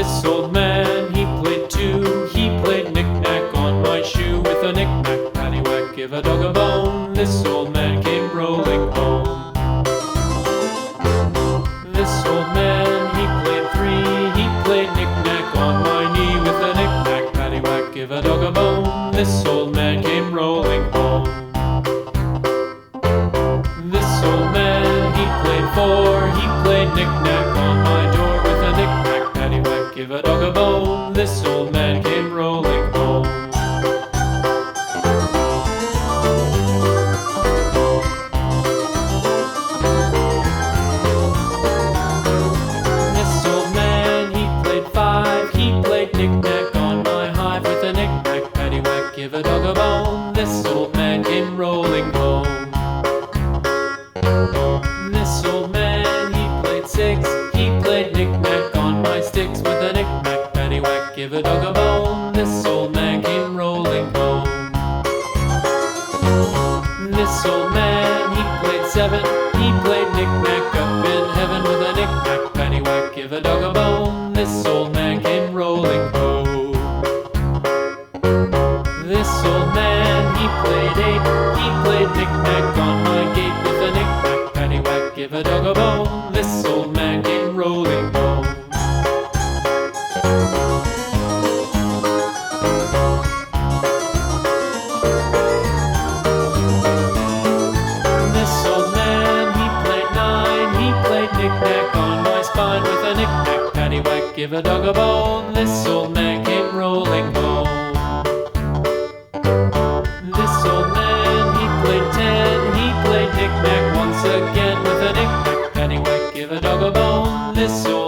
This old man, he played too. He played knick-knack on my shoe. With a knick-knack, paddywhack, give a dog a bone. This old man came rolling home. This old man, he played three. He played knick-knack on my knee. With a knick-knack, paddywhack, give a dog a bone. This old man came rolling home. This old man, he played four. He played knick-knack on my door. With a knick-knack, paddywhack, give a dog a bone. This old man came rolling home. This old man, he played five. He played knick-knack on my hive. With a knick-knack, paddywhack, give a dog a bone. This old man came rolling home. This old man, he played six. He played knick-knack on my sticks. With a knick-knack, paddywhack, give a dog a bone. This old man came rolling home. This old man, he played seven. He played knick-knack up in heaven. With a knick-knack, paddywhack, give a dog a bone. This old man came rolling home. This old man, he played eight. He played knick-knack on my gate. With a knick-knack, paddywhack, give a dog a bone. This old man came rolling home. This old man, he played nine. He played knick-knack on my spine. With a knick-knack, paddywhack, give a dog a bone. This old man came rolling home. This old man, he played ten. He played knick-knack once again. With a knick-knack, paddywhack, give a dog a bone. This old